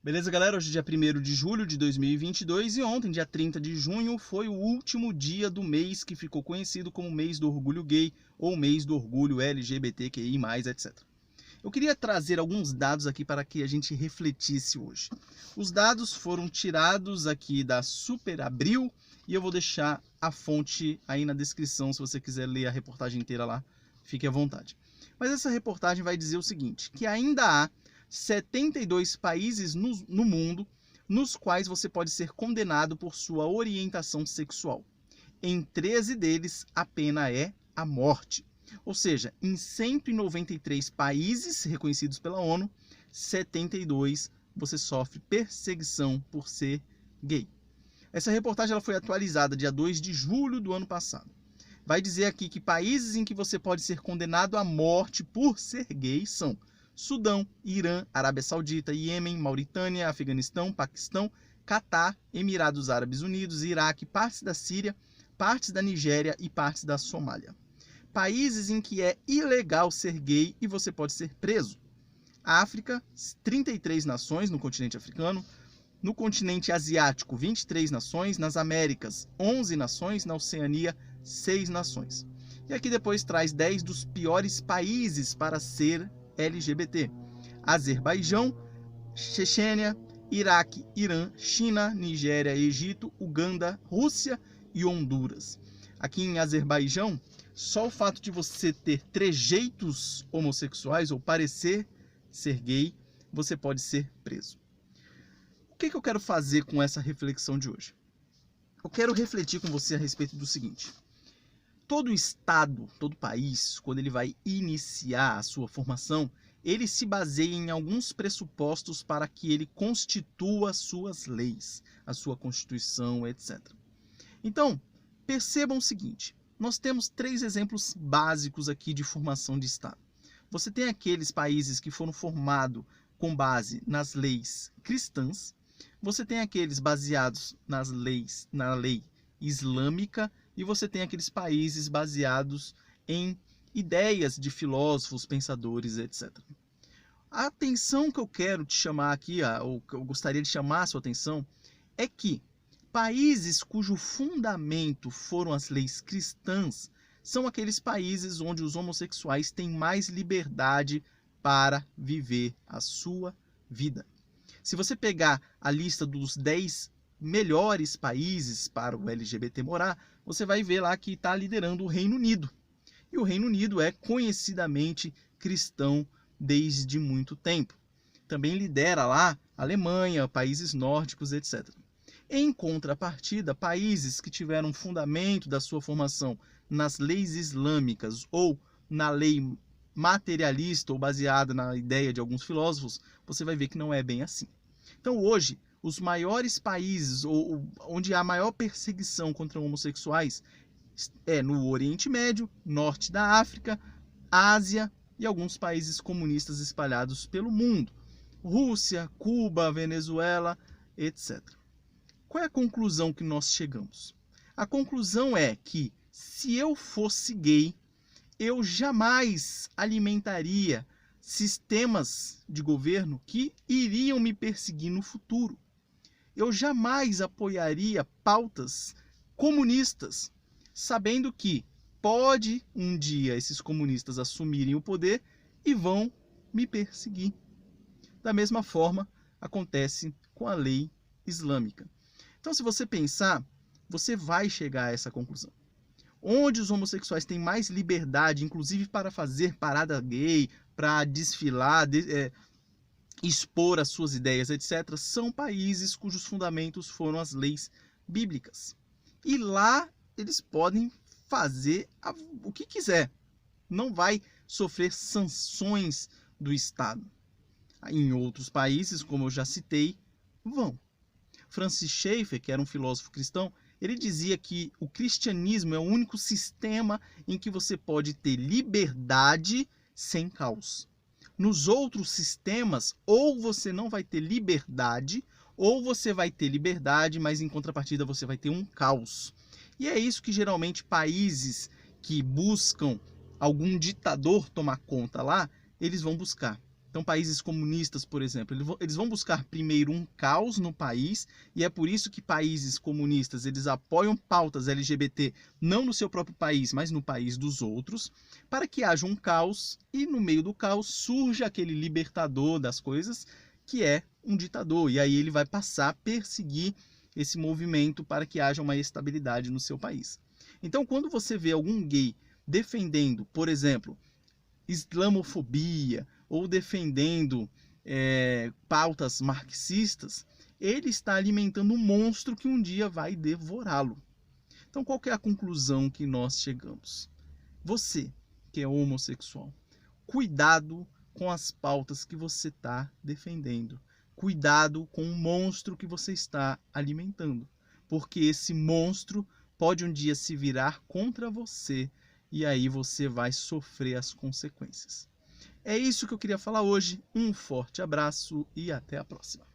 Beleza, galera? Hoje é dia 1º de julho de 2022 e ontem, dia 30 de junho, foi o último dia do mês que ficou conhecido como mês do orgulho gay ou mês do orgulho LGBTQI+, etc. Eu queria trazer alguns dados aqui para que a gente refletisse hoje. Os dados foram tirados aqui da Super Abril e eu vou deixar a fonte aí na descrição se você quiser ler a reportagem inteira lá, fique à vontade. Mas essa reportagem vai dizer o seguinte, que ainda há 72 países no mundo nos quais você pode ser condenado por sua orientação sexual. Em 13 deles, a pena é a morte. Ou seja, em 193 países reconhecidos pela ONU, 72 você sofre perseguição por ser gay. Essa reportagem ela foi atualizada dia 2 de julho do ano passado. Vai dizer aqui que países em que você pode ser condenado à morte por ser gay são Sudão, Irã, Arábia Saudita, Iêmen, Mauritânia, Afeganistão, Paquistão, Catar, Emirados Árabes Unidos, Iraque, partes da Síria, partes da Nigéria e partes da Somália. Países em que é ilegal ser gay e você pode ser preso. África, 33 nações no continente africano. No continente asiático, 23 nações. Nas Américas, 11 nações. Na Oceania, 6 nações. E aqui depois traz 10 dos piores países para ser LGBT. Azerbaijão, Chechênia, Iraque, Irã, China, Nigéria, Egito, Uganda, Rússia e Honduras. Aqui em Azerbaijão, só o fato de você ter trejeitos homossexuais ou parecer ser gay, você pode ser preso. O que eu quero fazer com essa reflexão de hoje? Eu quero refletir com você a respeito do seguinte. Todo estado, todo país, quando ele vai iniciar a sua formação, ele se baseia em alguns pressupostos para que ele constitua suas leis, a sua Constituição, etc. Então, percebam o seguinte, nós temos 3 exemplos básicos aqui de formação de estado. Você tem aqueles países que foram formados com base nas leis cristãs, você tem aqueles baseados na lei islâmica, e você tem aqueles países baseados em ideias de filósofos, pensadores, etc. A atenção que eu quero te chamar aqui, ou que eu gostaria de chamar a sua atenção, é que países cujo fundamento foram as leis cristãs são aqueles países onde os homossexuais têm mais liberdade para viver a sua vida. Se você pegar a lista dos 10 melhores países para o LGBT morar, você vai ver lá que está liderando o Reino Unido. E o Reino Unido é conhecidamente cristão desde muito tempo. Também lidera lá a Alemanha, países nórdicos, etc. Em contrapartida, países que tiveram fundamento da sua formação nas leis islâmicas ou na lei materialista ou baseada na ideia de alguns filósofos, você vai ver que não é bem assim. Então hoje, os maiores países onde há maior perseguição contra homossexuais é no Oriente Médio, Norte da África, Ásia e alguns países comunistas espalhados pelo mundo. Rússia, Cuba, Venezuela, etc. Qual é a conclusão que nós chegamos? A conclusão é que se eu fosse gay, eu jamais alimentaria sistemas de governo que iriam me perseguir no futuro. Eu jamais apoiaria pautas comunistas, sabendo que pode um dia esses comunistas assumirem o poder e vão me perseguir. Da mesma forma, acontece com a lei islâmica. Então, se você pensar, você vai chegar a essa conclusão. Onde os homossexuais têm mais liberdade, inclusive para fazer parada gay, para desfilar, expor as suas ideias, etc., são países cujos fundamentos foram as leis bíblicas. E lá eles podem fazer o que quiser. Não vai sofrer sanções do Estado. Em outros países, como eu já citei, vão. Francis Schaeffer, que era um filósofo cristão, ele dizia que o cristianismo é o único sistema em que você pode ter liberdade sem caos. Nos outros sistemas, ou você não vai ter liberdade, ou você vai ter liberdade, mas em contrapartida você vai ter um caos. E é isso que geralmente países que buscam algum ditador tomar conta lá, eles vão buscar. Então, países comunistas, por exemplo, eles vão buscar primeiro um caos no país, e é por isso que países comunistas eles apoiam pautas LGBT não no seu próprio país, mas no país dos outros, para que haja um caos e no meio do caos surja aquele libertador das coisas, que é um ditador, e aí ele vai passar a perseguir esse movimento para que haja uma estabilidade no seu país. Então, quando você vê algum gay defendendo, por exemplo, islamofobia ou defendendo pautas marxistas, ele está alimentando um monstro que um dia vai devorá-lo. Então, qual que é a conclusão que nós chegamos? Você, que é homossexual, cuidado com as pautas que você está defendendo. Cuidado com o monstro que você está alimentando. Porque esse monstro pode um dia se virar contra você e aí você vai sofrer as consequências. É isso que eu queria falar hoje. Um forte abraço e até a próxima.